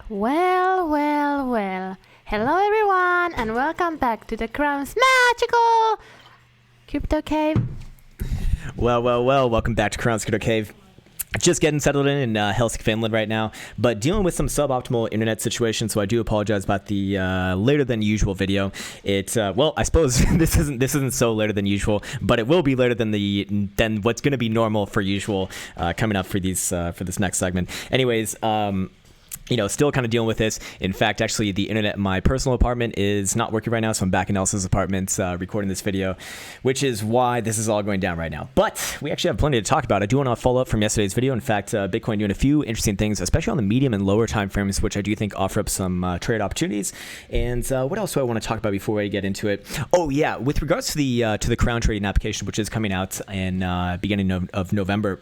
Well, well, well. Hello everyone and welcome back to the Krown's magical crypto cave. Well, welcome back to Krown's Crypto Cave. Just getting settled in Helsinki, Finland right now, but dealing with some suboptimal internet situation, so I do apologize about the later than usual video. Well, I suppose this isn't so later than usual, but it will be later than what's going to be normal for usual coming up for this next segment. Anyways, still kind of dealing with this. In fact, actually, the internet in my personal apartment is not working right now, so I'm back in Elsa's apartment recording this video, which is why this is all going down right now. But we actually have plenty to talk about. I do want to follow up from yesterday's video. In fact, Bitcoin doing a few interesting things, especially on the medium and lower time frames, which I do think offer up some trade opportunities. And what else do I want to talk about before I get into it? Oh yeah, with regards to the Krown trading application, which is coming out in beginning of November.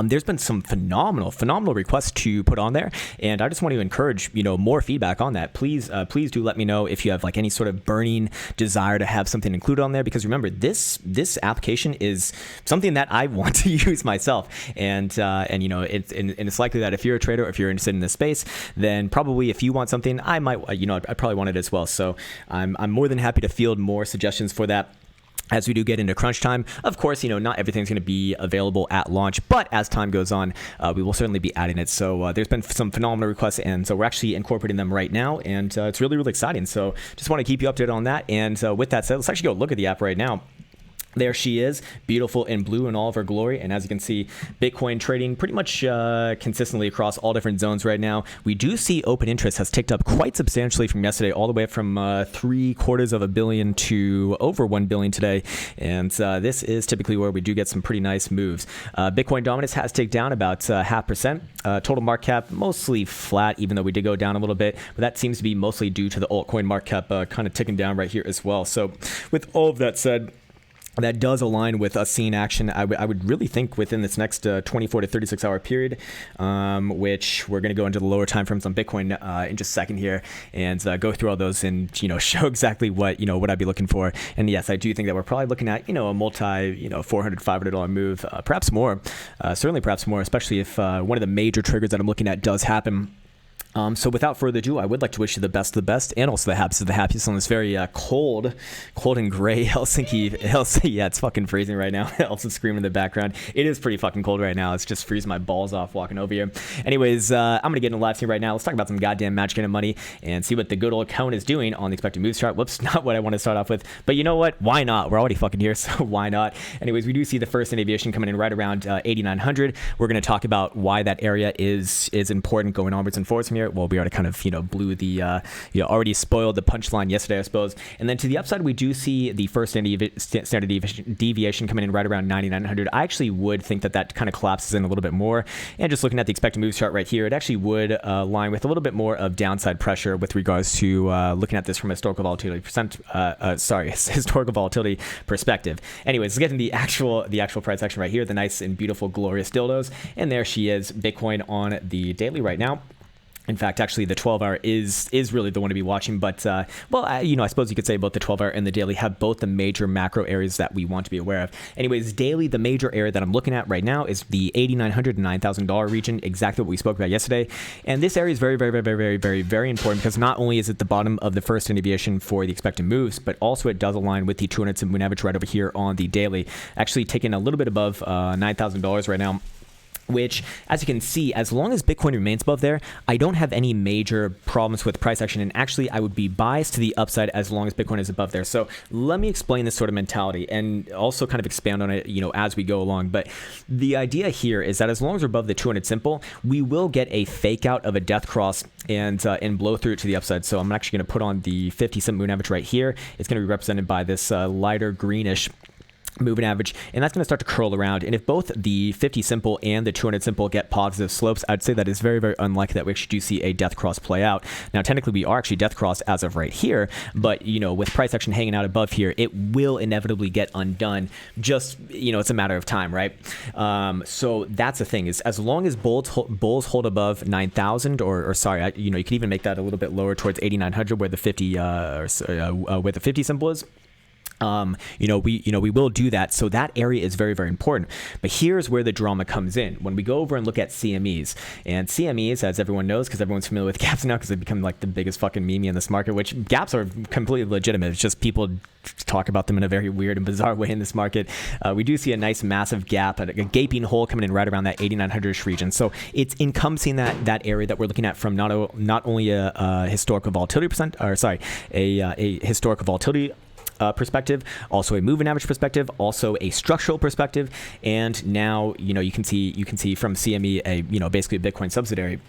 There's been some phenomenal requests to put on there, and I just want to encourage more feedback on that. Please do let me know if you have like any sort of burning desire to have something included on there, because remember, this application is something that I want to use myself, and it's likely that if you're a trader, or if you're interested in this space, then probably if you want something, I probably want it as well. So I'm more than happy to field more suggestions for that. As we do get into crunch time, of course, not everything's going to be available at launch, but as time goes on, we will certainly be adding it. So there's been some phenomenal requests, and so we're actually incorporating them right now, and it's really exciting. So just want to keep you updated on that. And with that said, let's actually go look at the app right now. There she is, beautiful in blue in all of her glory. And as you can see, Bitcoin trading pretty much consistently across all different zones right now. We do see open interest has ticked up quite substantially from yesterday, all the way up from $750 million to over 1 billion today. And this is typically where we do get some pretty nice moves. Bitcoin dominance has ticked down about 0.5%. Total market cap mostly flat, even though we did go down a little bit. But that seems to be mostly due to the altcoin market cap kind of ticking down right here as well. So with all of that said, that does align with us seeing action. I would really think within this next 24 to 36 hour period, which we're going to go into the lower time frames on Bitcoin in just a second here, and go through all those and show exactly what I'd be looking for. And yes, I do think that we're probably looking at a multi $400 $500 move, perhaps more, certainly perhaps more, especially if one of the major triggers that I'm looking at does happen. So without further ado, I would like to wish you the best of the best, and also the happiest of the happiest on this very cold and gray Helsinki. Yeah, it's fucking freezing right now. Also screaming in the background. It is pretty fucking cold right now. It's just freezing my balls off walking over here. Anyways, I'm going to get into live stream right now. Let's talk about some goddamn magic and money and see what the good old Krown is doing on the expected moves chart. Whoops, not what I want to start off with. But you know what? Why not? We're already fucking here, so why not? Anyways, we do see the first in aviation coming in right around 8,900. We're going to talk about why that area is important going onwards and forwards from here. Well, we already kind of blew the already spoiled the punchline yesterday, I suppose. And then to the upside, we do see the first standard deviation coming in right around 9,900. I actually would think that kind of collapses in a little bit more. And just looking at the expected moves chart right here, it actually would align with a little bit more of downside pressure with regards to looking at this from a historical volatility historical volatility perspective. Anyways, let's get into the actual price action right here. The nice and beautiful, glorious dildos. And there she is, Bitcoin on the daily right now. In fact, actually, the 12-hour is really the one to be watching. But, I suppose you could say both the 12-hour and the daily have both the major macro areas that we want to be aware of. Anyways, daily, the major area that I'm looking at right now is the $8,900 to $9,000 region, exactly what we spoke about yesterday. And this area is very, very, very, very, very, very important, because not only is it the bottom of the first deviation for the expected moves, but also it does align with the 200 moving average right over here on the daily, actually taking a little bit above $9,000 right now. Which, as you can see, as long as Bitcoin remains above there, I don't have any major problems with price action. And actually, I would be biased to the upside as long as Bitcoin is above there. So let me explain this sort of mentality and also kind of expand on it, as we go along. But the idea here is that as long as we're above the 200 simple, we will get a fake out of a death cross and blow through it to the upside. So I'm actually going to put on the 50 moving average right here. It's going to be represented by this lighter greenish moving average, and that's going to start to curl around. And if both the 50 simple and the 200 simple get positive slopes, I'd say that is very, very unlikely that we actually do see a death cross play out. Now, technically, we are actually death cross as of right here, but with price action hanging out above here, it will inevitably get undone. Just it's a matter of time, right? So that's the thing, is as long as bulls hold above 9,000, or sorry, you could even make that a little bit lower towards 8,900, where the 50 where the 50 symbol is. we will do that. So that area is very, very important. But here's where the drama comes in. When we go over and look at CMEs, and CMEs, as everyone knows, because everyone's familiar with gaps now, because they've become like the biggest fucking meme in this market, which gaps are completely legitimate. It's just people talk about them in a very weird and bizarre way in this market. We do see a nice massive gap, a gaping hole coming in right around that 8,900-ish region. So it's encompassing that area that we're looking at from not only a historical volatility a historical volatility perspective, also a moving average perspective, also a structural perspective, and now you can see from CME basically a Bitcoin subsidiary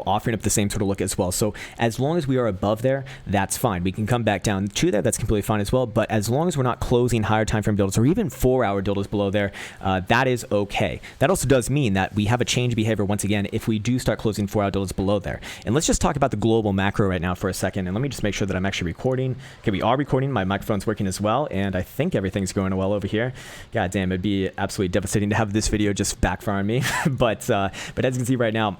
offering up the same sort of look as well. So as long as we are above there, that's fine. We can come back down to there. That's completely fine as well. But as long as we're not closing higher time frame dildos or even 4-hour dildos below there, that is okay. That also does mean that we have a change of behavior once again if we do start closing 4-hour dildos below there. And let's just talk about the global macro right now for a second. And let me just make sure that I'm actually recording. Okay, we are recording. My microphone's working as well. And I think everything's going well over here. God damn, it'd be absolutely devastating to have this video just backfire on me. But as you can see right now,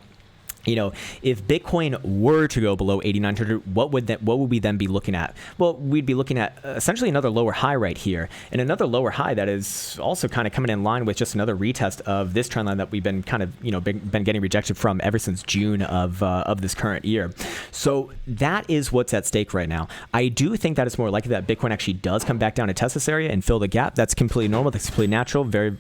if Bitcoin were to go below 8,900, what would we then be looking at? Well, we'd be looking at essentially another lower high right here, and another lower high that is also kind of coming in line with just another retest of this trend line that we've been kind of been getting rejected from ever since June of this current year. So that is what's at stake right now. I do think that it's more likely that Bitcoin actually does come back down to test this area and fill the gap. That's completely normal. That's completely natural. Very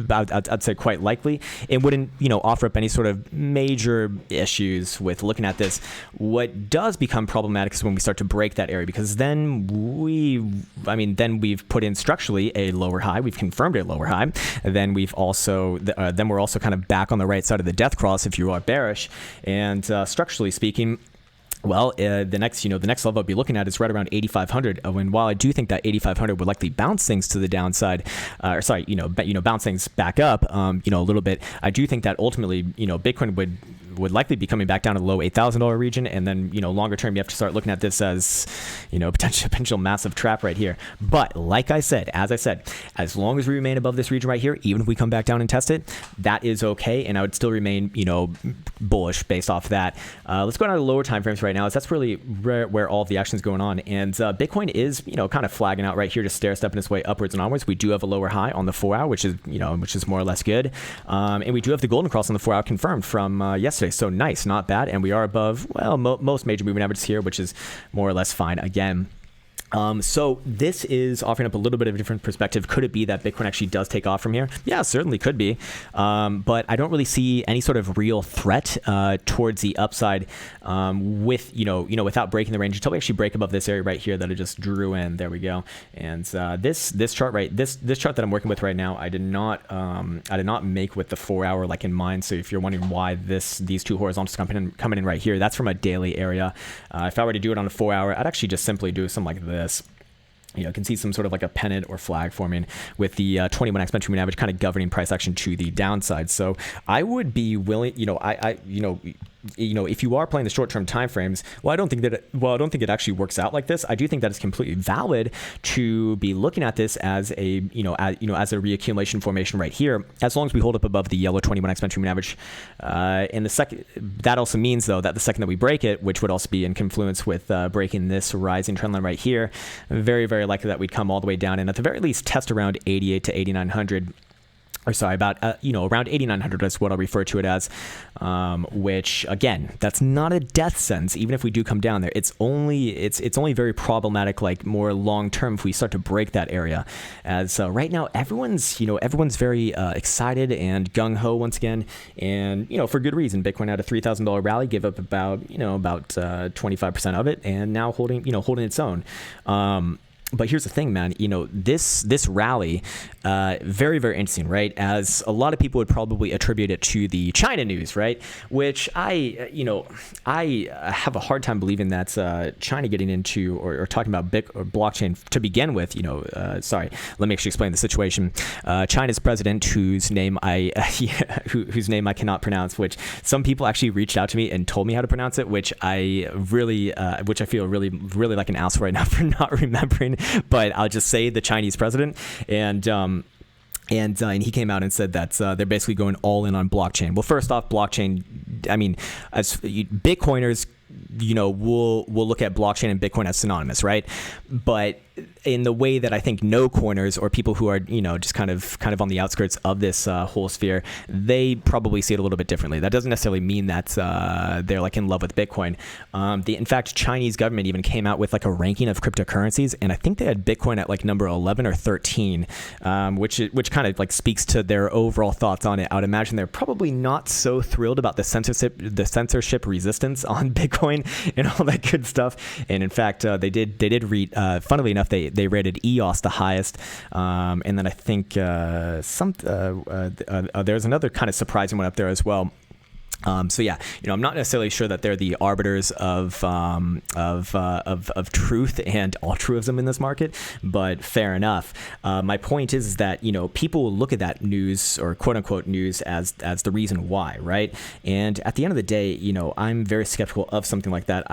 I'd say quite likely. It wouldn't offer up any sort of major issues with looking at this. What does become problematic is when we start to break that area, because then we've put in structurally a lower high, we've confirmed a lower high, then we're also kind of back on the right side of the death cross if you are bearish, and structurally speaking, well, the next level I'll be looking at is right around 8,500. When while I do think that 8,500 would likely bounce things to the downside, bounce things back up, a little bit, I do think that ultimately, Bitcoin would likely be coming back down to the low $8,000 region, and then longer term you have to start looking at this as potential massive trap right here. But like I said, as long as we remain above this region right here, even if we come back down and test it, that is okay, and I would still remain bullish based off that. Let's go down to the lower time frames right now, as that's really where all of the action is going on, and Bitcoin is kind of flagging out right here, just stair stepping its way upwards and onwards. We do have a lower high on the 4-hour, which is more or less good, and we do have the golden cross on the 4-hour confirmed from yesterday. So nice, not bad, and we are above most major moving averages here, which is more or less fine again. So this is offering up a little bit of a different perspective. Could it be that Bitcoin actually does take off from here? Yeah, certainly could be. But I don't really see any sort of real threat towards the upside without breaking the range until we actually break above this area right here that I just drew in. There we go. And this chart that I'm working with right now, I did not make with the 4-hour in mind. So if you're wondering why these two horizontals coming in right here, that's from a daily area. If I were to do it on a 4-hour, I'd actually just simply do something like this. You can see some sort of like a pennant or flag forming with the 21 exponential moving average kind of governing price action to the downside. So I would be willing, if you are playing the short-term time frames, I don't think it actually works out like this. I do think that it's completely valid to be looking at this as a reaccumulation formation right here, as long as we hold up above the yellow 21 exponential moving average. And that also means though that the second that we break it, which would also be in confluence with breaking this rising trend line right here, very, very likely that we'd come all the way down and at the very least test around 88 to 8,900. Or sorry, about around 8,900 is what I'll refer to it as, which again, that's not a death sentence. Even if we do come down there, it's only very problematic, more long term, if we start to break that area. As right now, everyone's very excited and gung ho once again, and for good reason. Bitcoin had a $3,000 rally, gave up about 25% of it, and now holding its own. But here's the thing, man, this rally, very, very interesting, right? As a lot of people would probably attribute it to the China news, right? Which I have a hard time believing that's China getting into or talking about blockchain to begin with. Sorry, let me actually explain the situation. China's president, whose name I cannot pronounce, which some people actually reached out to me and told me how to pronounce it, which I feel really, really like an ass right now for not remembering. But I'll just say the Chinese president, and he came out and said that they're basically going all in on blockchain. Well, first off, blockchain, as Bitcoiners we'll look at blockchain and Bitcoin as synonymous, right? But in the way that I think no coiners or people who are just kind of on the outskirts of this whole sphere, they probably see it a little bit differently. That doesn't necessarily mean that they're like in love with Bitcoin. In fact, Chinese government even came out with like a ranking of cryptocurrencies, and I think they had Bitcoin at like number 11 or 13, which kind of like speaks to their overall thoughts on it. I would imagine they're probably not so thrilled about the censorship resistance on Bitcoin and all that good stuff. And in fact, they did read. Funnily enough, they rated EOS the highest, and then I think there's another kind of surprising one up there as well. So yeah, I'm not necessarily sure that they're the arbiters of truth and altruism in this market, but fair enough. My point is that people will look at that news or quote unquote news as the reason why, right? And at the end of the day, I'm very skeptical of something like that.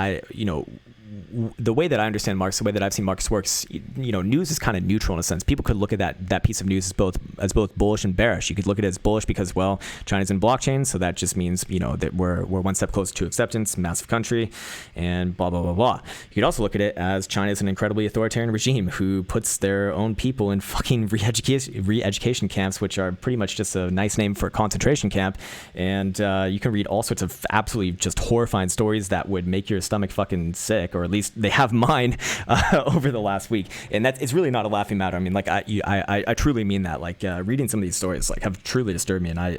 The way that I understand Marx, the way that I've seen Marx works, news is kind of neutral in a sense. People could look at that piece of news as both bullish and bearish. You could look at it as bullish because, well, China's in blockchain, so that just means that we're one step closer to acceptance, massive country, and blah blah blah blah. You could also look at it as China's an incredibly authoritarian regime who puts their own people in fucking re-education camps, which are pretty much just a nice name for a concentration camp. And you can read all sorts of absolutely just horrifying stories that would make your stomach fucking sick, or at least they have mine over the last week, and it's really not a laughing matter. I mean, like I truly mean that. Like reading some of these stories, like have truly disturbed me, and I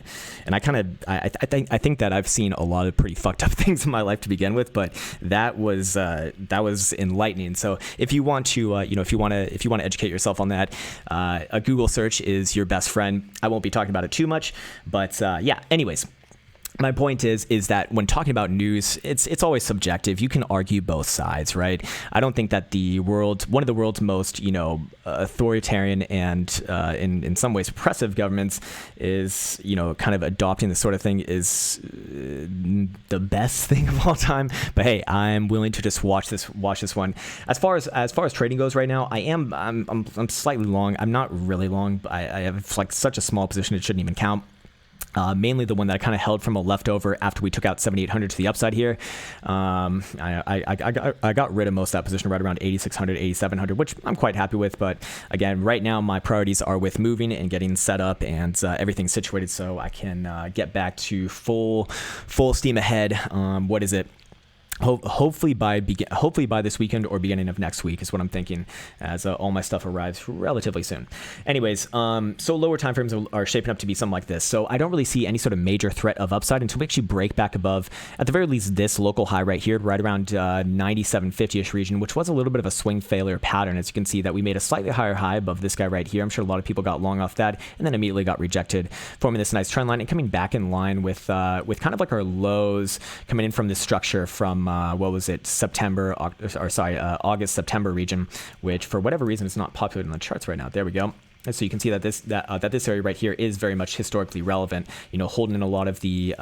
think that I've seen a lot of pretty fucked up things in my life to begin with, but that was enlightening. So if you want to if you want to educate yourself on that, a Google search is your best friend. I won't be talking about it too much, but yeah. Anyways. My point is that when talking about news, it's always subjective. You can argue both sides, right? I don't think that one of the world's most, authoritarian and in some ways oppressive governments is, kind of adopting this sort of thing is the best thing of all time. But hey, I'm willing to just watch this one. As far as trading goes right now, I'm slightly long. I'm not really long, but I have like such a small position it shouldn't even count. Mainly the one that I kind of held from a leftover after we took out 7,800 to the upside here. I got rid of most of that position right around 8,600, 8,700, which I'm quite happy with. But again, right now my priorities are with moving and getting set up and everything situated so I can get back to full steam ahead. What is it? Hopefully by this weekend or beginning of next week is what I'm thinking, as all my stuff arrives relatively soon. Anyways, so lower time frames are shaping up to be something like this. So I don't really see any sort of major threat of upside until we actually break back above, at the very least, this local high right here, right around 9750-ish region, which was a little bit of a swing failure pattern. As you can see, that we made a slightly higher high above this guy right here. I'm sure a lot of people got long off that and then immediately got rejected, forming this nice trend line and coming back in line with kind of like our lows coming in from this structure from August, September region, which for whatever reason is not populated in the charts right now. There we go. And so you can see that this area right here is very much historically relevant, holding in a lot of the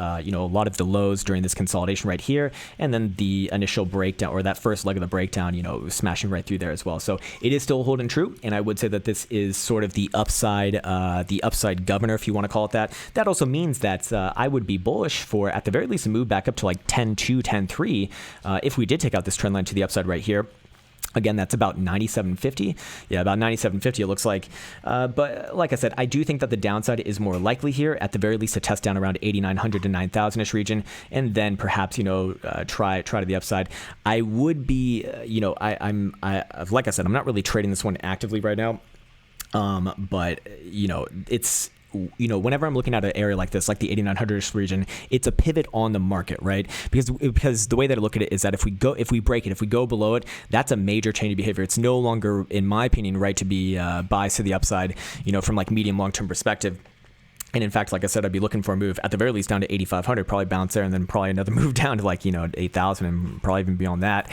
lows during this consolidation right here, and then the initial breakdown, or that first leg of the breakdown, smashing right through there as well. So it is still holding true, and I would say that this is sort of the upside governor, if you want to call it that. That also means that I would be bullish for, at the very least, a move back up to like 10.2, 10.3, if we did take out this trend line to the upside right here. Again, that's about 97.50. Yeah, about 97.50 it looks like. But like I said, I do think that the downside is more likely here, at the very least to test down around 8,900 to 9,000-ish region, and then perhaps, try to the upside. I would be, like I said, I'm not really trading this one actively right now. But, it's... whenever I'm looking at an area like this, like the 8,900-ish region, it's a pivot on the market, right? Because the way that I look at it is that if we go below it, that's a major change of behavior. It's no longer, in my opinion, right to be buys to the upside, from like medium long-term perspective. And in fact, like I said, I'd be looking for a move at the very least down to 8,500, probably bounce there, and then probably another move down to like 8,000, and probably even beyond that.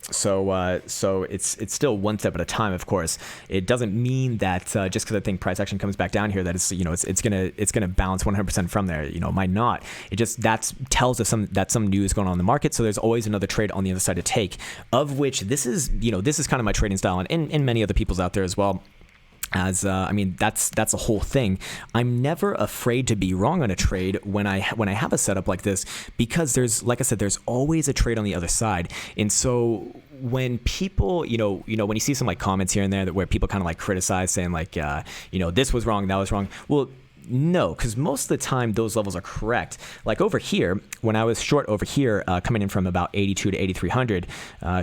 So it's still one step at a time. Of course, it doesn't mean that just because I think price action comes back down here that it's it's gonna bounce 100% from there. It might not. It just tells us that some news going on in the market. So there's always another trade on the other side to take. Of which this is kind of my trading style, and many other people's out there as well. as I mean, that's a whole thing. I'm never afraid to be wrong on a trade when I have a setup like this, because there's, like I said, there's always a trade on the other side. And so when people, when you see some like comments here and there where people kind of like criticize, saying like, this was wrong, that was wrong. Well, no, because most of the time those levels are correct. Like over here, when I was short over here, coming in from about 82 to 8,300,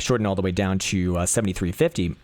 shorting all the way down to 7,350.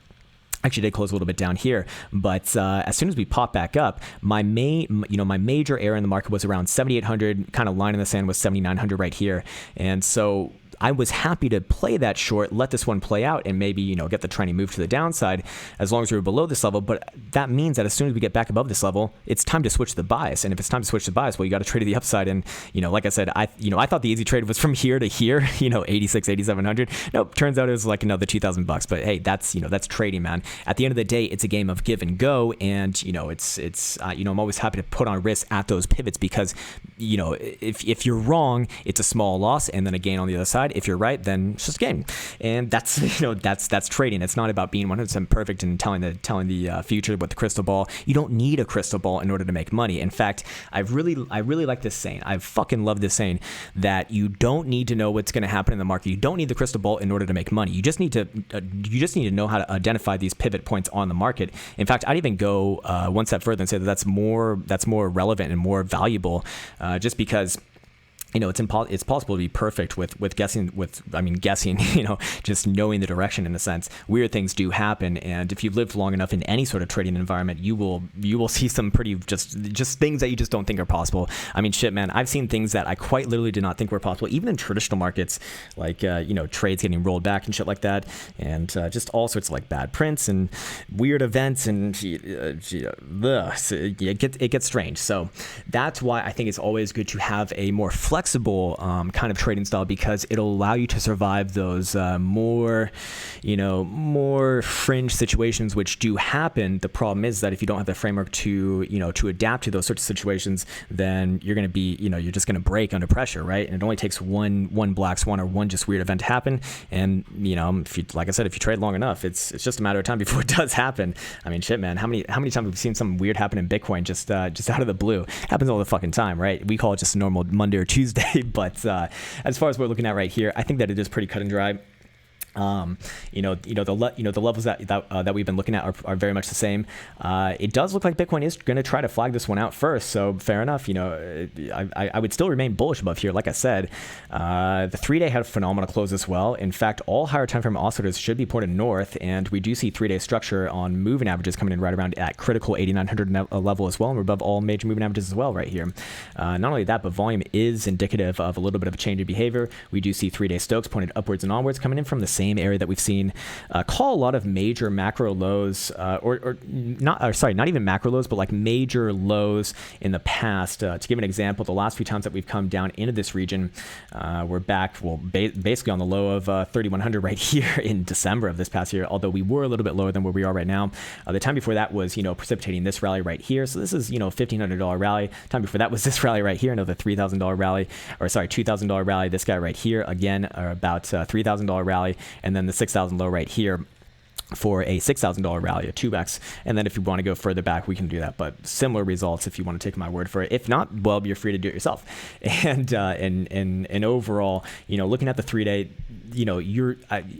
Actually did close a little bit down here, but as soon as we pop back up, my major area in the market was around 7,800. Kind of line in the sand was 7,900 right here, and so I was happy to play that short, let this one play out, and maybe get the trending move to the downside as long as we were below this level. But that means that as soon as we get back above this level, it's time to switch the bias. And if it's time to switch the bias, well, you got to trade to the upside. And like I said, I thought the easy trade was from here to here, 86, 8,700. Nope, turns out it was like another $2,000. But hey, that's trading, man. At the end of the day, it's a game of give and go, and I'm always happy to put on risk at those pivots, because if you're wrong, it's a small loss and then a gain on the other side. If you're right, then it's just a game, and that's that's trading. It's not about being 100% perfect and telling the future with the crystal ball. You don't need a crystal ball in order to make money. In fact, I really like this saying. I fucking love this saying, that you don't need to know what's going to happen in the market. You don't need the crystal ball in order to make money. You just need to know how to identify these pivot points on the market. In fact, I'd even go one step further and say that's more relevant and more valuable, just because it's possible to be perfect with guessing, just knowing the direction in a sense. Weird things do happen, and if you've lived long enough in any sort of trading environment, you will see some pretty just things that you just don't think are possible. I mean, shit, man, I've seen things that I quite literally did not think were possible, even in traditional markets, like trades getting rolled back and shit like that, and just all sorts of like bad prints and weird events, and it gets strange. So that's why I think it's always good to have a more flexible kind of trading style, because it'll allow you to survive those more fringe situations which do happen. The problem is that if you don't have the framework to adapt to those sorts of situations, then you're going to be you're just going to break under pressure, right? And it only takes one black swan or one just weird event to happen, and if you, like I said, if you trade long enough, it's just a matter of time before it does happen. I mean, shit, man, how many times have we seen something weird happen in Bitcoin just out of the blue? It happens all the fucking time, right? We call it just a normal Monday or Tuesday. But as far as we're looking at right here, I think that it is pretty cut and dry. The levels that we've been looking at are very much the same. It does look like Bitcoin is going to try to flag this one out first, so fair enough. I would still remain bullish above here. Like I said, the 3-day had a phenomenal close as well. In fact, all higher time frame oscillators should be pointed north, and we do see 3-day structure on moving averages coming in right around at critical 8,900 level as well, and we're above all major moving averages as well right here. Not only that, but volume is indicative of a little bit of a change in behavior. We do see 3-day Stokes pointed upwards and onwards, coming in from the same area that we've seen call a lot of major macro lows, not even macro lows, but like major lows in the past. To give an example, the last few times that we've come down into this region, we're back, basically on the low of 3,100 right here in December of this past year, although we were a little bit lower than where we are right now. The time before that was, precipitating this rally right here. So this is, $1,500 rally. Time before that was this rally right here, another $3,000 rally, $2,000 rally. This guy right here, again, about $3,000 rally. And then the 6,000 low right here for a $6,000 rally, a 2x. And then if you want to go further back, we can do that. But similar results if you want to take my word for it. If not, well, you're free to do it yourself. And overall, looking at the 3-day,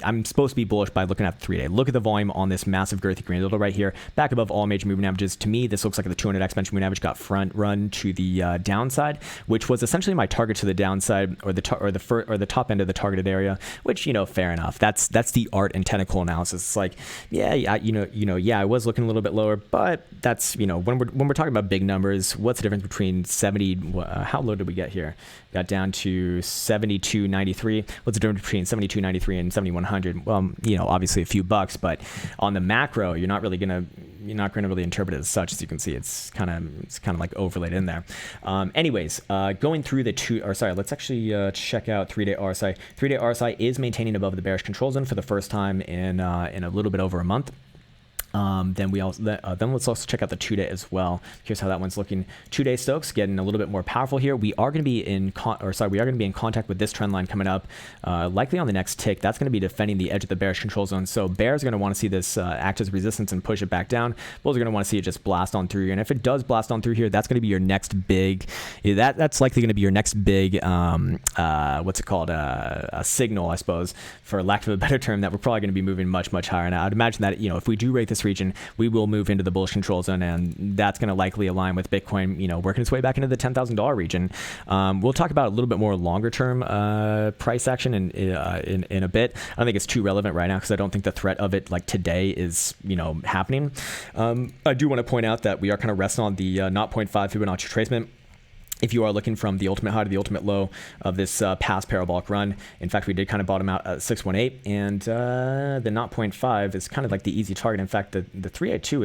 I'm supposed to be bullish by looking at the 3-day. Look at the volume on this massive girthy green little right here, back above all major moving averages. To me, this looks like the 200 exponential moving average got front run to the downside, which was essentially my target to the downside, or the top end of the targeted area. Which fair enough. That's the art and technical analysis. It's like, I was looking a little bit lower, but that's when we're talking about big numbers, what's the difference between 70? How low did we get here? Got down to 72.93. What's the difference between 72.93 and 7,100? Well, obviously a few bucks, but on the macro, you're not gonna really interpret it as such. As you can see, it's kind of like overlaid in there. Anyways, going through let's actually check out 3-day RSI. 3-day RSI is maintaining above the bearish control zone for the first time in a little bit over a month. Then let's also check out the 2-day as well. Here's how that one's looking. 2-day Stokes getting a little bit more powerful here. We are going to be in contact with this trend line coming up, likely on the next tick. That's going to be defending the edge of the bearish control zone. So bears are going to want to see this act as resistance and push it back down. Bulls are going to want to see it just blast on through here. And if it does blast on through here, that's going to be your next big. That's likely going to be your next big. What's it called? A signal, I suppose, for lack of a better term, that we're probably going to be moving much higher. And I'd imagine that if we do rate this region, we will move into the bullish control zone, and that's going to likely align with Bitcoin, working its way back into the $10,000 region. We'll talk about a little bit more longer term price action in a bit. I don't think it's too relevant right now because I don't think the threat of it like today is happening. I do want to point out that we are kind of resting on the 0.5 Fibonacci retracement. If you are looking from the ultimate high to the ultimate low of this past parabolic run, in fact, we did kind of bottom out at 618, and the 0.5 is kind of like the easy target. In fact, the 382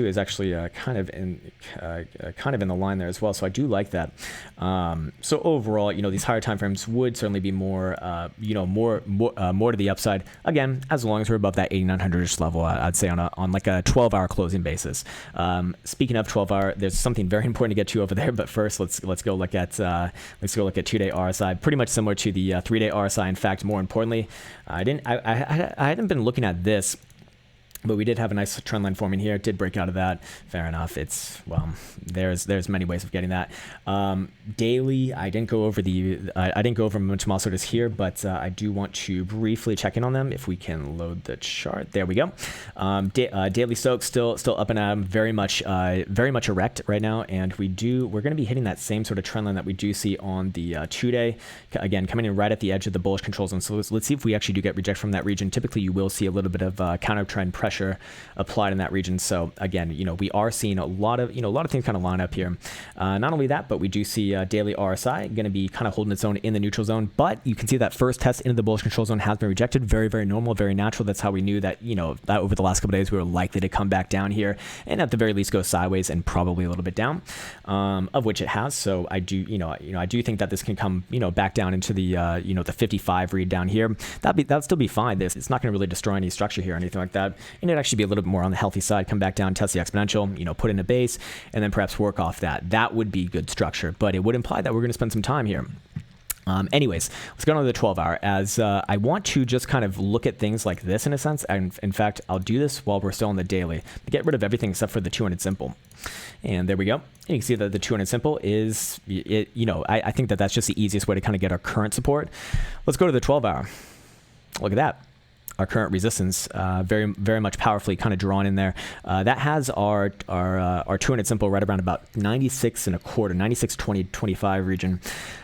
is actually kind of in the line there as well. So I do like that. So overall, these higher time frames would certainly be more to the upside. Again, as long as we're above that 8,900-ish level, I'd say on like a 12-hour closing basis. Speaking of 12-hour, there's something very important to get to over there. But first, let's go look at 2-day RSI. Pretty much similar to the 3-day RSI. In fact, more importantly, I hadn't been looking at this. But we did have a nice trend line forming here. It did break out of that. Fair enough. There's many ways of getting that. Daily, I didn't go over momentum oscillators here, but I do want to briefly check in on them if we can load the chart. There we go. Daily Stokes still up and at 'em, very much erect right now, and we're going to be hitting that same sort of trend line that we do see on the 2-day. Again, coming in right at the edge of the bullish control zone. So let's see if we actually do get reject from that region. Typically, you will see a little bit of counter trend pressure applied in that region. So again, we are seeing a lot of things kind of line up here. Not only that, but we do see daily RSI going to be kind of holding its own in the neutral zone. But you can see that first test into the bullish control zone has been rejected. Very, very normal, very natural. That's how we knew that that over the last couple of days we were likely to come back down here and at the very least go sideways and probably a little bit down, of which it has. So I do I do think that this can come back down into the the 55 read down here. That'd still be fine. It's not going to really destroy any structure here or anything like that. And it'd actually be a little bit more on the healthy side, come back down, test the exponential, put in a base, and then perhaps work off that. That would be good structure, but it would imply that we're going to spend some time here. Anyways, let's go on to the 12-hour, as I want to just kind of look at things like this in a sense. And in fact, I'll do this while we're still on the daily. Get rid of everything except for the 200 simple. And there we go. And you can see that the 200 simple is, I think that that's just the easiest way to kind of get our current support. Let's go to the 12-hour. Look at that. Our current resistance, very, very much powerfully kind of drawn in there. That has our 200 simple right around about 96 and a quarter, 96.20-25 region.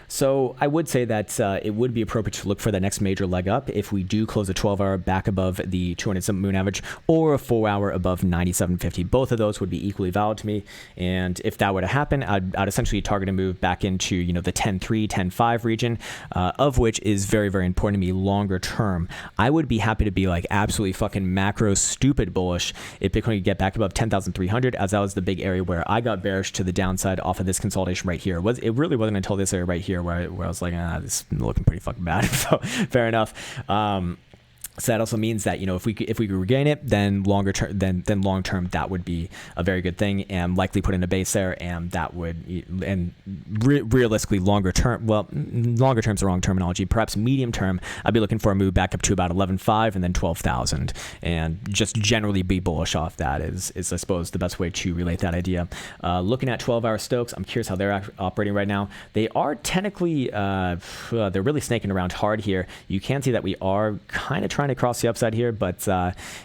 So I would say that it would be appropriate to look for the next major leg up if we do close a 12-hour back above the 200 simple moving average, or a 4-hour above 97.50. Both of those would be equally valid to me. And if that were to happen, I'd essentially target a move back into the 10.3, 10.5 region, of which is very, very important to me longer term. I would be happy to be like absolutely fucking macro stupid bullish if Bitcoin could get back above 10,300, as that was the big area where I got bearish to the downside off of this consolidation right here. It really wasn't until this area right here where I was like, this is looking pretty fucking bad. So fair enough. So that also means that if we could regain it, then long term that would be a very good thing, and likely put in a base there, and that would realistically longer term is the wrong terminology. Perhaps medium term, I'd be looking for a move back up to about 11.5 and then 12,000, and just generally be bullish off that is I suppose the best way to relate that idea. Looking at 12-hour Stokes, I'm curious how they're operating right now. They are technically they're really snaking around hard here. You can see that we are kind of trying to cross the upside here, but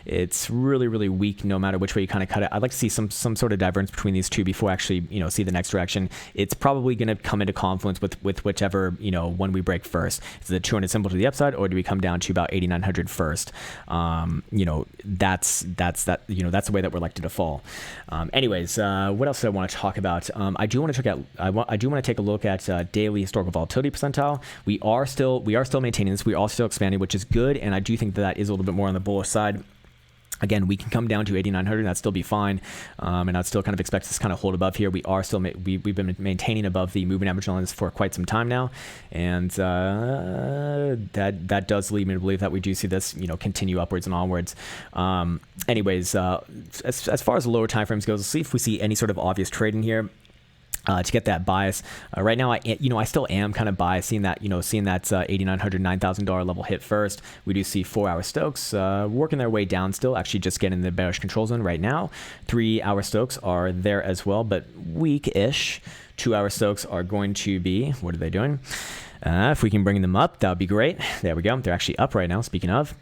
it's really, really weak no matter which way you kind of cut it. I'd like to see some sort of divergence between these two before actually see the next direction. It's probably going to come into confluence with whichever when we break first. Is it the 200 simple to the upside, or do we come down to about 8,900 first? That's the way that we're likely to fall. Anyways, what else did I want to talk about? I do want to take a look at daily historical volatility percentile. We are still maintaining this. We are still expanding, which is good, and I do think that is a little bit more on the bullish side. Again, we can come down to 8,900 and that'd still be fine. And I'd still kind of expect this kind of hold above here. We are still, we've been maintaining above the moving average lines for quite some time now. And that does lead me to believe that we do see this, continue upwards and onwards. Anyways, as far as the lower time frames goes, let's see if we see any sort of obvious trading here. To get that bias. Right now, I still am kind of biased, seeing that $8,900, $9,000 level hit first. We do see 4-hour Stokes working their way down still, actually just getting the bearish control zone right now. 3-hour Stokes are there as well, but weak-ish. 2-hour Stokes are going to be, what are they doing? If we can bring them up, that would be great. There we go. They're actually up right now, speaking of.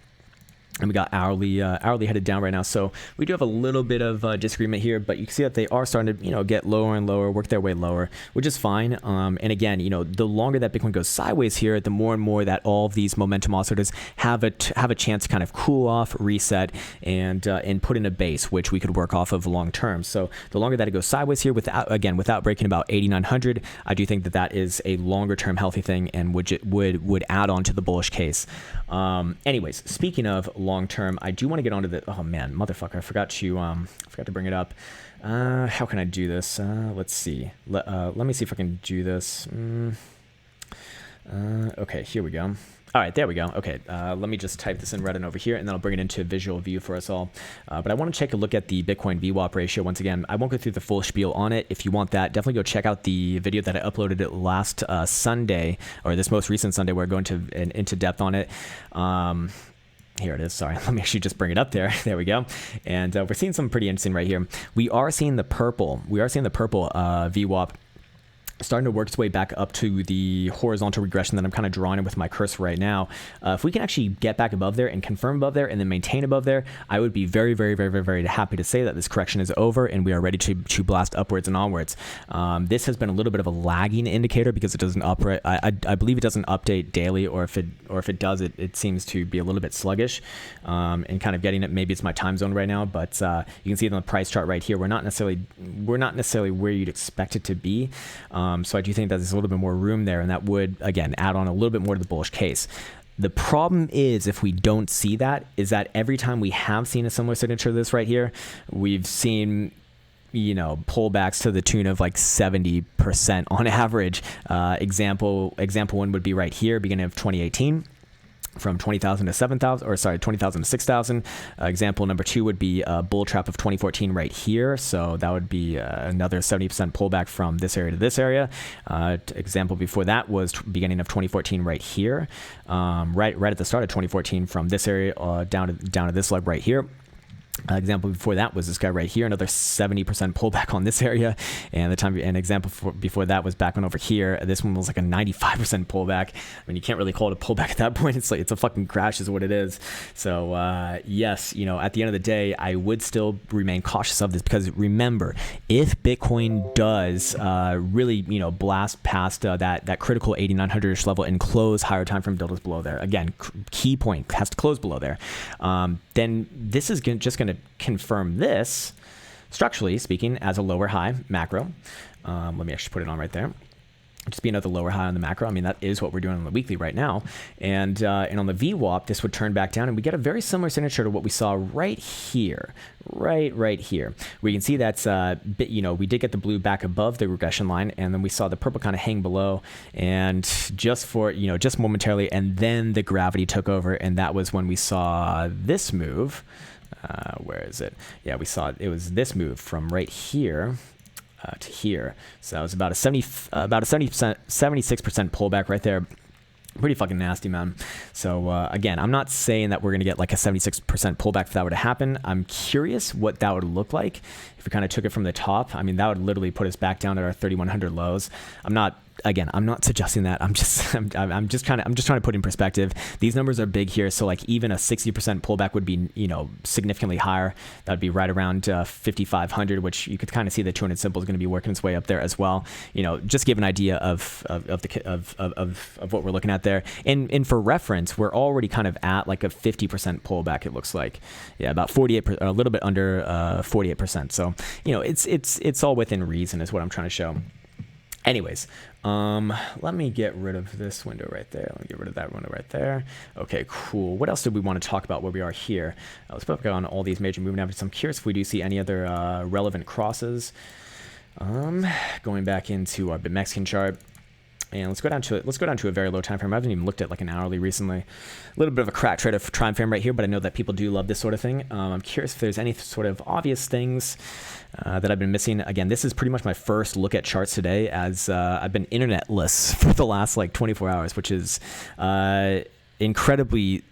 And we got hourly headed down right now. So we do have a little bit of disagreement here, but you can see that they are starting to, get lower and lower, work their way lower, which is fine. And again, the longer that Bitcoin goes sideways here, the more and more that all of these momentum oscillators have a chance to kind of cool off, reset, and put in a base, which we could work off of long term. So the longer that it goes sideways here, without breaking about 8,900, I do think that is a longer term healthy thing and would add on to the bullish case. Anyways, speaking of long term, I do want to get onto the, oh man, motherfucker, I forgot to bring it up. How can I do this? Let's see. Let me see if I can do this. Okay, here we go. All right, there we go. Okay, let me just type this in Reddit over here, and then I'll bring it into a visual view for us all. But I want to take a look at the Bitcoin VWAP ratio once again. I won't go through the full spiel on it. If you want that, definitely go check out the video that I uploaded it last Sunday, or this most recent Sunday, where I go into depth on it. Here it is. Sorry, let me actually just bring it up there. There we go. And we're seeing something pretty interesting right here. We are seeing the purple. VWAP starting to work its way back up to the horizontal regression that I'm kind of drawing in with my cursor right now. If we can actually get back above there and confirm above there and then maintain above there, I would be very, very, very, very, very happy to say that this correction is over and we are ready to blast upwards and onwards. This has been a little bit of a lagging indicator because it doesn't operate. I believe it doesn't update daily, or if it does, it seems to be a little bit sluggish and kind of getting it. Maybe it's my time zone right now, but you can see it on the price chart right here. We're not necessarily where you'd expect it to be. So I do think that there's a little bit more room there, and that would, again, add on a little bit more to the bullish case. The problem is, if we don't see that, is that every time we have seen a similar signature to this right here, we've seen, pullbacks to the tune of like 70% on average. Example one would be right here, beginning of 2018. From 20,000 to 7,000, or sorry, 20,000 to 6,000. Example number 2 would be a bull trap of 2014 right here. So that would be another 70% pullback from this area to this area. Example before that was beginning of 2014 right here. Right at the start of 2014 from this area down to this leg right here. Example before that was this guy right here, another 70% pullback on this area, and example before that was back on over here. This one was like a 95% pullback. I mean, you can't really call it a pullback at that point. It's a fucking crash is what it is. So yes, at the end of the day, I would still remain cautious of this, because remember, if Bitcoin does really blast past that critical 8,900-ish level and close higher time frame deltas below there, again, key point, has to close below there, then this is just going to confirm this, structurally speaking, as a lower high macro. Let me actually put it on right there. Just be another lower high on the macro. I mean, that is what we're doing on the weekly right now. And on the VWAP, this would turn back down, and we get a very similar signature to what we saw right here, right here. We can see that's, we did get the blue back above the regression line, and then we saw the purple kind of hang below, and just momentarily, and then the gravity took over, and that was when we saw this move. Where is it? Yeah, we saw it was this move from right here to here. So that was about a 76% pullback right there. Pretty fucking nasty, man. So again, I'm not saying that we're gonna get like a 76% pullback if that were to happen. I'm curious what that would look like if we kind of took it from the top. I mean, that would literally put us back down at our 3,100 lows. I'm not suggesting that. I'm just trying to put in perspective. These numbers are big here, so like even a 60% pullback would be significantly higher. That would be right around 5,500, which you could kind of see the 200 simple is going to be working its way up there as well. Just give an idea of what we're looking at there. And for reference, we're already kind of at like a 50% pullback. It looks like, yeah, about 48%, a little bit under 48%. So it's all within reason is what I'm trying to show. Anyways, let me get rid of this window right there. Let me get rid of that window right there. Okay, cool. What else did we want to talk about where we are here? Let's put on all these major moving averages. I'm curious if we do see any other relevant crosses. Going back into our Mexican chart. And let's go down to a very low time frame. I haven't even looked at like an hourly recently. A little bit of a crack trade of time frame right here, but I know that people do love this sort of thing. I'm curious if there's any sort of obvious things that I've been missing. Again, this is pretty much my first look at charts today, as I've been internetless for the last like 24 hours, which is incredibly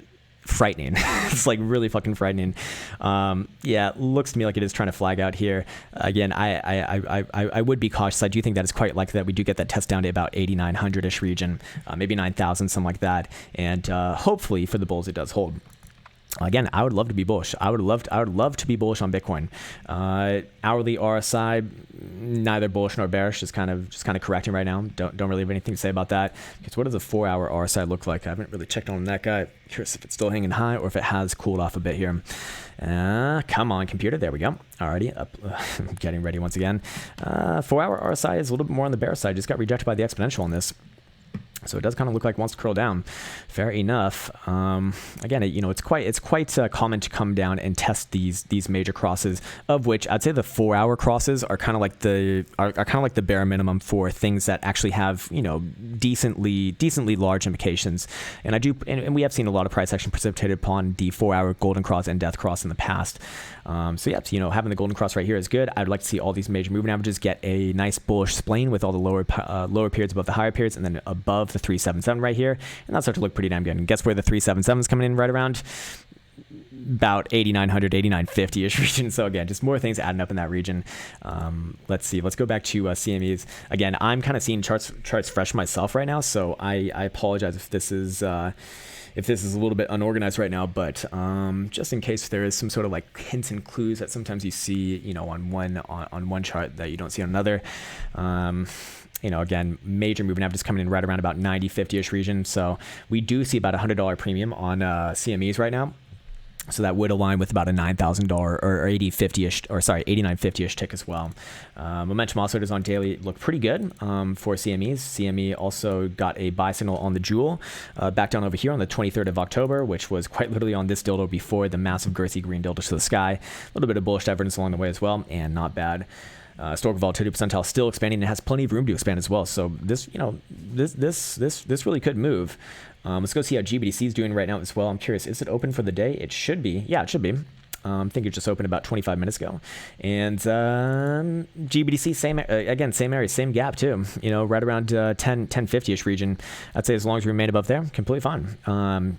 frightening. It's like really fucking frightening. Yeah, it looks to me like it is trying to flag out here. Again, I would be cautious. I do think that it's quite likely that we do get that test down to about 8,900-ish region, maybe 9,000, something like that. And hopefully for the bulls, it does hold. Again, I would love to be bullish. I would love to be bullish on Bitcoin. Hourly RSI, neither bullish nor bearish, just kind of correcting right now. Don't really have anything to say about that. Because what does a 4-hour RSI look like? I haven't really checked on that guy. Curious if it's still hanging high or if it has cooled off a bit here. Come on, computer. There we go. Alrighty, up. Getting ready once again. 4-hour RSI is a little bit more on the bear side. Just got rejected by the exponential on this. So it does kind of look like it wants to curl down. Fair enough. Again, it's quite common to come down and test these major crosses, of which I'd say the 4-hour crosses are kind of like the bare minimum for things that actually have decently large implications. And we have seen a lot of price action precipitated upon the 4-hour golden cross and death cross in the past. So yeah, having the golden cross right here is good. I'd like to see all these major moving averages get a nice bullish spline with all the lower periods above the higher periods, and then above the 377 right here, and that'll start to look pretty damn good. And guess where the 377 is coming in right around? About 8,900, 8,950-ish region. So again, just more things adding up in that region. Let's see. Let's go back to CMEs. Again, I'm kind of seeing charts fresh myself right now, so I apologize if this is a little bit unorganized right now, but just in case there is some sort of like hints and clues that sometimes you see, on one chart that you don't see on another. Again, major moving averages coming in right around about 90-50-ish region. So we do see about $100 premium on CMEs right now. So that would align with about a $9,000 or 8950-ish tick as well. Momentum oscillators on daily look pretty good for CMEs. CME also got a buy signal on the Jewel back down over here on the 23rd of October, which was quite literally on this dildo before the massive girthy green dildo to the sky. A little bit of bullish divergence along the way as well, and not bad. Historical volatility percentile still expanding. It has plenty of room to expand as well. So this really could move. Let's go see how GBTC is doing right now as well. I'm curious, is it open for the day? It should be. Yeah, it should be. I think it just opened about 25 minutes ago. And GBTC, same area, same gap too. Right around 1050-ish region. I'd say as long as we remain above there, completely fine.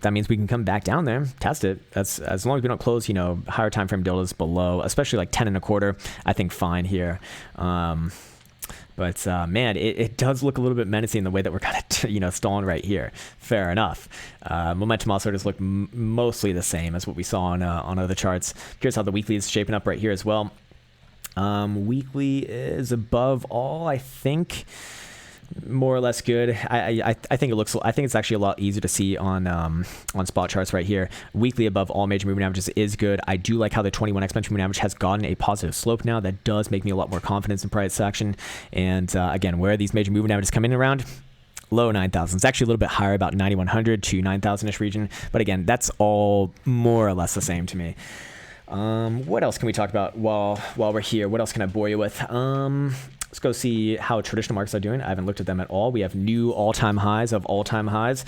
That means we can come back down there, test it. That's as long as we don't close, higher time frame deltas below, especially like 10 and a quarter. I think fine here. But man, it does look a little bit menacing the way that we're kind of stalling right here. Fair enough. Momentum oscillators look mostly the same as what we saw on other charts. Here's how the weekly is shaping up right here as well. Weekly is above all, I think. More or less good. I think it's actually a lot easier to see on spot charts right here. Weekly above all major moving averages is good. I do like how the 21 exponential moving average has gotten a positive slope now. That does make me a lot more confidence in price action. And again, where these major moving averages come in around, low 9,000. It's actually a little bit higher, about 9,100 to 9,000-ish region. But again, that's all more or less the same to me. What else can we talk about while we're here? What else can I bore you with? Let's go see how traditional markets are doing. I haven't looked at them at all. We have new all-time highs of all-time highs.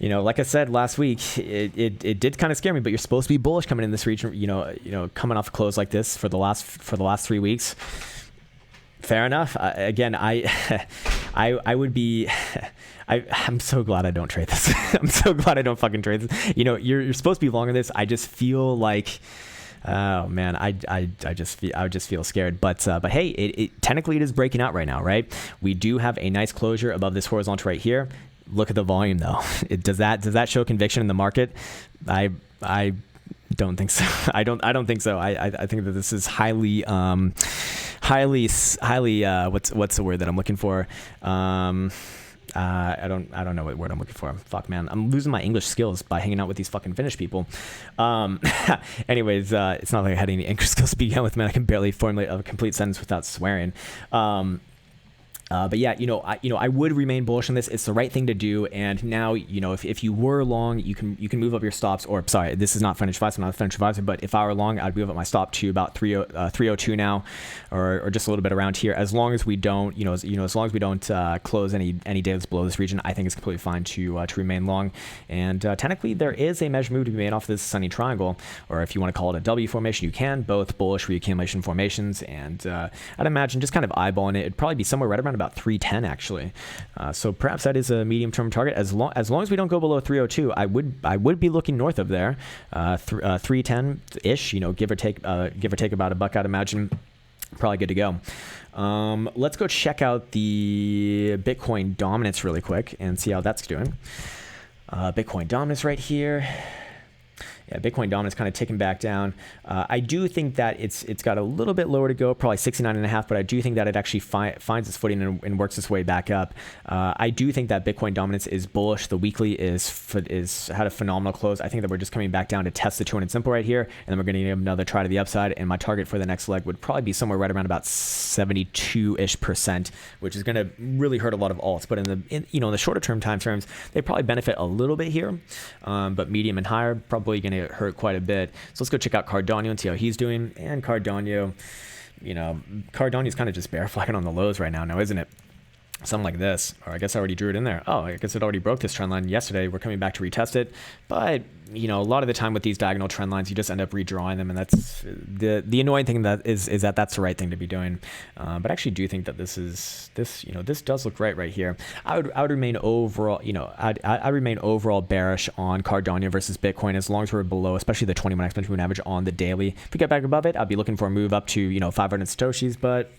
Like I said last week, it did kind of scare me, but you're supposed to be bullish coming in this region, coming off a close like this for the last 3 weeks. Fair enough. I would be. I'm so glad I don't trade this. I'm so glad I don't fucking trade this. You're supposed to be long on this. I just feel like. Oh man, I would just feel scared. But hey, it technically it is breaking out right now, right? We do have a nice closure above this horizontal right here. Look at the volume though. Does that show conviction in the market? I don't think so. I don't think so. I think that this is highly what's the word that I'm looking for? I don't know what word I'm looking for. Fuck, man. I'm losing my English skills by hanging out with these fucking Finnish people. Anyways, it's not like I had any English skills to begin with, man. I can barely formulate a complete sentence without swearing. But yeah, I would remain bullish on this. It's the right thing to do. And now, if you were long, you can move up your stops. Or sorry, this is not financial advice. I'm not a financial advisor. But if I were long, I'd move up my stop to about 302 now, or just a little bit around here. As long as we don't, as long as we don't close any days below this region, I think it's completely fine to remain long. And technically, there is a measure move to be made off this sunny triangle, or if you want to call it a W formation, you can. Both bullish reaccumulation formations, and I'd imagine just kind of eyeballing it, it'd probably be somewhere right around about 310 actually. So perhaps that is a medium-term target. As long as we don't go below 302, I would be looking north of there, 310-ish. Give or take about a buck. I'd imagine. Probably good to go. Let's go check out the Bitcoin dominance really quick and see how that's doing. Bitcoin dominance right here. Yeah, Bitcoin dominance kind of ticking back down. I do think that it's got a little bit lower to go, probably 69.5, but I do think that it actually finds its footing and works its way back up. I do think that Bitcoin dominance is bullish. The weekly is had a phenomenal close. I think that we're just coming back down to test the 200 simple right here, and then we're going to give another try to the upside. And my target for the next leg would probably be somewhere right around about 72-ish%, which is going to really hurt a lot of alts. But in the shorter term time frames, they probably benefit a little bit here, but medium and higher probably going to hurt quite a bit. So let's go check out Cardano and see how he's doing. And Cardano, Cardano's kind of just bear flagging on the lows right now, isn't it? Something like this, or I guess I already drew it in there. Oh, I guess it already broke this trend line yesterday. We're coming back to retest it, but a lot of the time with these diagonal trend lines, you just end up redrawing them, and that's the annoying thing that is that that's the right thing to be doing. But I actually do think that this does look right here. I would remain overall, I remain overall bearish on Cardano versus Bitcoin as long as we're below, especially the 21 exponential moving average on the daily. If we get back above it, I'd be looking for a move up to 500 satoshis, but.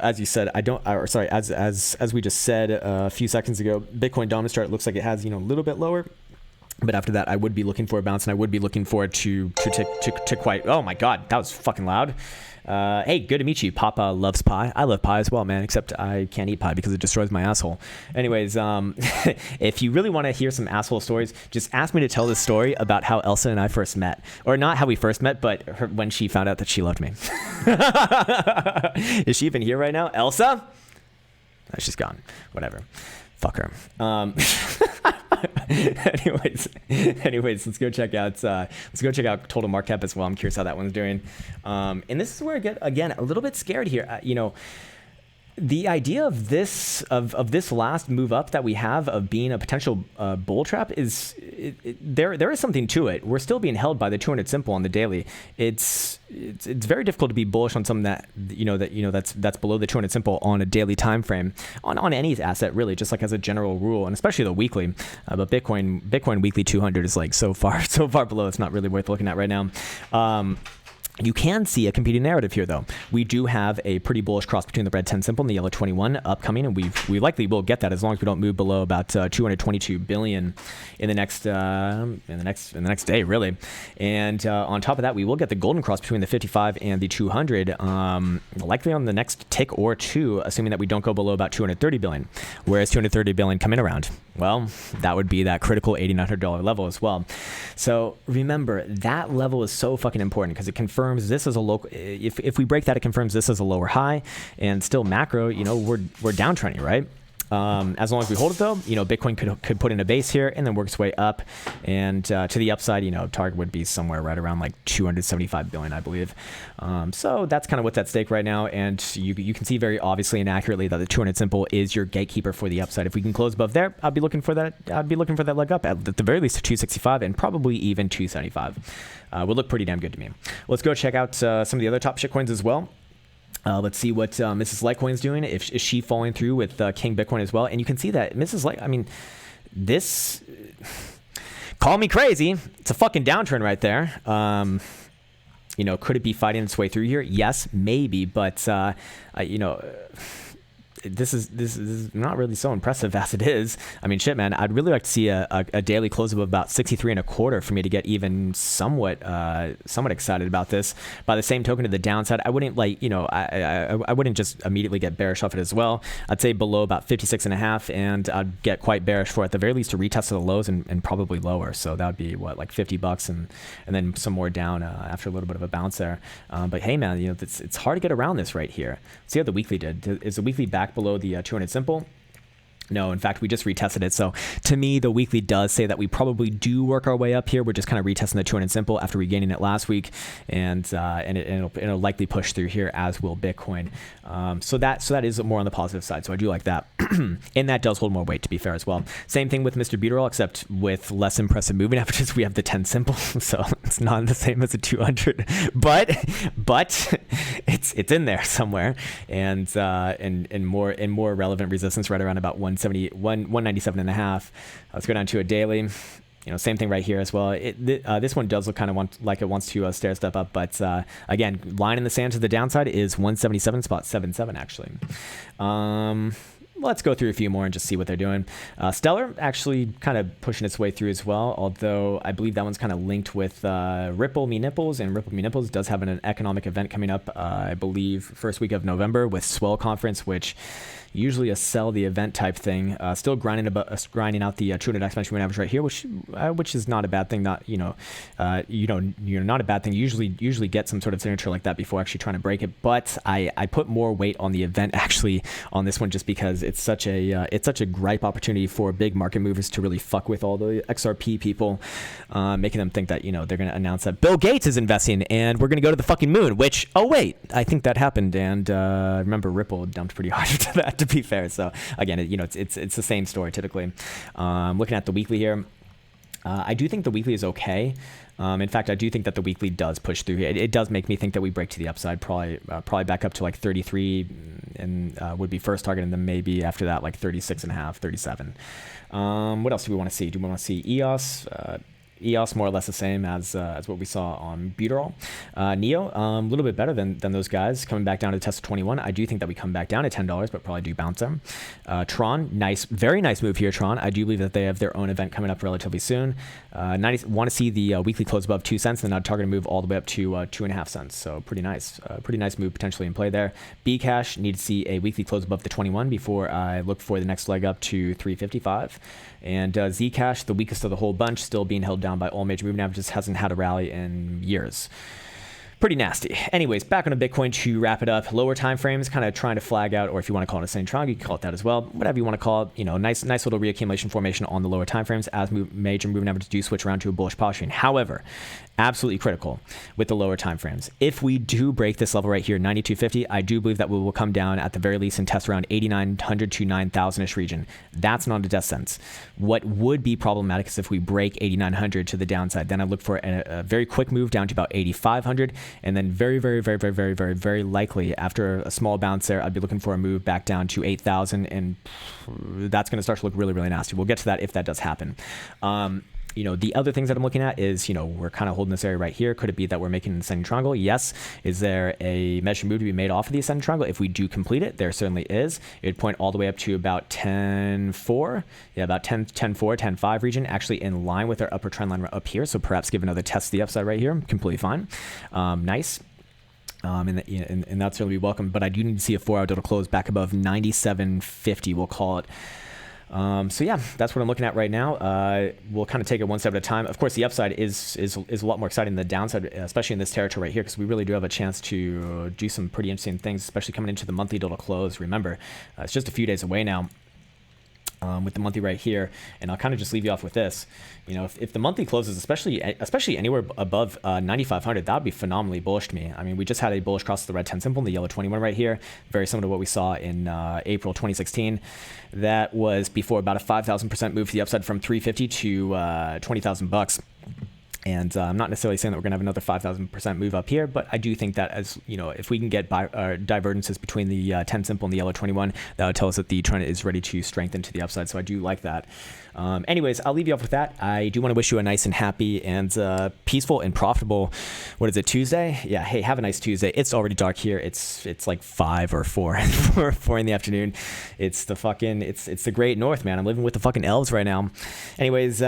As you said, as we just said a few seconds ago, Bitcoin dominance chart looks like it has, a little bit lower. But after that, I would be looking for a bounce, and I would be looking for it to quite. Oh my God, that was fucking loud. Hey, good to meet you. Papa loves pie. I love pie as well, man, except I can't eat pie because it destroys my asshole. Anyways, if you really want to hear some asshole stories, just ask me to tell this story about how Elsa and I first met. Or not how we first met, but when she found out that she loved me. Is she even here right now? Elsa? Oh, she's gone. Whatever. Fuck her. Anyways, let's go check out total market cap as well. I'm curious how that one's doing. And this is where I get again a little bit scared here. The idea of this last move up that we have of being a potential bull trap is there is something to it. We're still being held by the 200 simple on the daily. It's very difficult to be bullish on something that's below the 200 simple on a daily time frame on any asset really, just like as a general rule, and especially the weekly. But Bitcoin weekly 200 is like so far below. It's not really worth looking at right now. You can see a competing narrative here, though. We do have a pretty bullish cross between the red 10 simple and the yellow 21 upcoming, and we likely will get that as long as we don't move below about 222 billion in the next day, really. And on top of that, we will get the golden cross between the 55 and the 200, likely on the next tick or two, assuming that we don't go below about 230 billion. Whereas 230 billion come in around, well, that would be that critical $8,900 level as well. So remember, that level is so fucking important because it confirms this is a local. If we break that, it confirms this is a lower high, and still macro, we're downtrending, right? As long as we hold it though, Bitcoin could put in a base here and then work its way up, and to the upside, target would be somewhere right around like 275 billion, I believe. So that's kind of what's at stake right now, and you can see very obviously and accurately that the 200 simple is your gatekeeper for the upside. If we can close above there, I'd be looking for that. I'd be looking for that leg up at the very least to 265 and probably even 275. Would look pretty damn good to me. Let's go check out some of the other top shitcoins as well. Let's see what Mrs. Litecoin's doing. Is she following through with King Bitcoin as well? And you can see that Mrs. This, call me crazy, it's a fucking downturn right there. Could it be fighting its way through here? Yes, maybe, but this is not really so impressive as it is. I mean, shit, man, I'd really like to see a daily close of about 63 and a quarter for me to get even somewhat excited about this. By the same token, to the downside, I wouldn't I wouldn't just immediately get bearish off it as well. I'd say below about 56 and a half, and I'd get quite bearish for at the very least to retest the lows and probably lower. So that would be what, like $50 and then some more down after a little bit of a bounce there. But hey, man, it's hard to get around this right here. See how the weekly did. Is the weekly back below the 200 simple? No, in fact, we just retested it. So to me, the weekly does say that we probably do work our way up here. We're just kind of retesting the 200 simple after regaining it last week, and it'll likely push through here, as will Bitcoin. So that is more on the positive side. So I do like that, and that does hold more weight, to be fair as well. Same thing with Mr. Buteral, except with less impressive moving averages. We have the 10 simple, so it's not the same as a 200, but it's in there somewhere, and more relevant resistance right around about 197 and a half. Let's go down to a daily. Same thing right here as well. This one does look kind of like it wants to stair step up, but again, line in the sand to the downside is 177.77 actually. Let's go through a few more and just see what they're doing. Stellar actually kind of pushing its way through as well, although I believe that one's kind of linked with Ripple Me Nipples, and Ripple Me Nipples does have an economic event coming up, I believe, first week of November with Swell Conference, which usually a sell the event type thing. Still grinding out the 200 exponential moving average right here, which is not a bad thing. Not not a bad thing. Usually get some sort of signature like that before actually trying to break it. But I put more weight on the event actually on this one, just because it's such a gripe opportunity for big market movers to really fuck with all the XRP people, making them think that they're going to announce that Bill Gates is investing and we're going to go to the fucking moon. Which, oh wait, I think that happened, and remember Ripple dumped pretty hard into that, to be fair. So again, it's the same story typically. Looking at the weekly here, I do think the weekly is okay. In fact, I do think that the weekly does push through here. It does make me think that we break to the upside, probably back up to like 33 and would be first target, and then maybe after that like 36 and a half, 37. What else do we want to see? Do we want to see EOS? EOS more or less the same as what we saw on Buteral. Neo, a little bit better than those guys, coming back down to the test of 21. I do think that we come back down to $10, but probably do bounce them. Tron, very nice move here, Tron. I do believe that they have their own event coming up relatively soon. Want to see the weekly close above 2 cents, and then I'd target a move all the way up to 2.5 cents. So pretty nice move potentially in play there. Bcash, need to see a weekly close above the 21 before I look for the next leg up to 355. And Zcash, the weakest of the whole bunch, still being held down by all major moving averages, hasn't had a rally in years. Pretty nasty. Anyways, back on to Bitcoin to wrap it up. Lower time frames, kind of trying to flag out, or if you want to call it a ascending triangle, you can call it that as well. Whatever you want to call it. Nice little reaccumulation formation on the lower time frames as major moving averages do switch around to a bullish posturing. However, absolutely critical with the lower time frames. If we do break this level right here, 9250, I do believe that we will come down at the very least and test around 8,900 to 9,000-ish region. That's not a death sentence. What would be problematic is if we break 8,900 to the downside. Then I look for a very quick move down to about 8,500, and then very likely after a small bounce there, I'd be looking for a move back down to 8,000, and that's going to start to look really nasty. We'll get to that if that does happen. The other things that I'm looking at is, we're kind of holding this area right here. Could it be that we're making an ascending triangle? Yes. Is there a measured move to be made off of the ascending triangle? If we do complete it, there certainly is. It would point all the way up to about 10.4. Yeah, about 10.4, 10.5 region, actually in line with our upper trend line up here. So perhaps give another test to the upside right here. Completely fine. Nice. And that's really welcome. But I do need to see a 4-hour total close back above 97.50, we'll call it. So yeah, that's what I'm looking at right now. We'll kind of take it one step at a time. Of course, the upside is a lot more exciting than the downside, especially in this territory right here, because we really do have a chance to do some pretty interesting things, especially coming into the monthly total close. Remember, it's just a few days away now. With the monthly right here, and I'll kind of just leave you off with this. If the monthly closes, especially anywhere above 9,500, that would be phenomenally bullish to me. I mean, we just had a bullish cross the red 10 simple and the yellow 21 right here, very similar to what we saw in April 2016. That was before about a 5,000% move to the upside from 350 to 20,000 bucks. And I'm not necessarily saying that we're going to have another 5,000% move up here, but I do think that as you know, if we can get divergences between the 10 simple and the yellow 21, that would tell us that the trend is ready to strengthen to the upside. So I do like that. Anyways, I'll leave you off with that. I do want to wish you a nice and happy and peaceful and profitable, what is it, Tuesday? Yeah, hey, have a nice Tuesday. It's already dark here. It's like 5 or 4 4 in the afternoon. It's the great north, man. I'm living with the fucking elves right now. Anyways,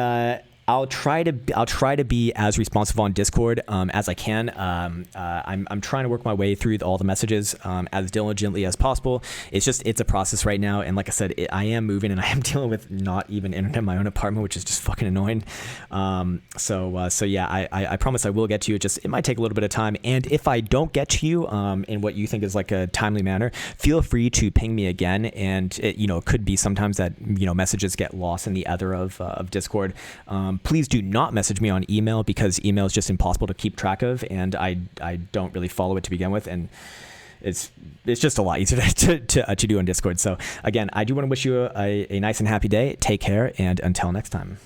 I'll try to be as responsive on Discord as I can. I'm trying to work my way through all the messages as diligently as possible. It's a process right now, and like I said, I am moving and I am dealing with not even internet in my own apartment, which is just fucking annoying. So yeah, I promise I will get to you. It might take a little bit of time, and if I don't get to you in what you think is like a timely manner, feel free to ping me again. And it could be sometimes that messages get lost in the ether of Discord. Please do not message me on email, because email is just impossible to keep track of, and I don't really follow it to begin with, and it's just a lot easier to do on Discord. So again, I do want to wish you a nice and happy day. Take care, and until next time.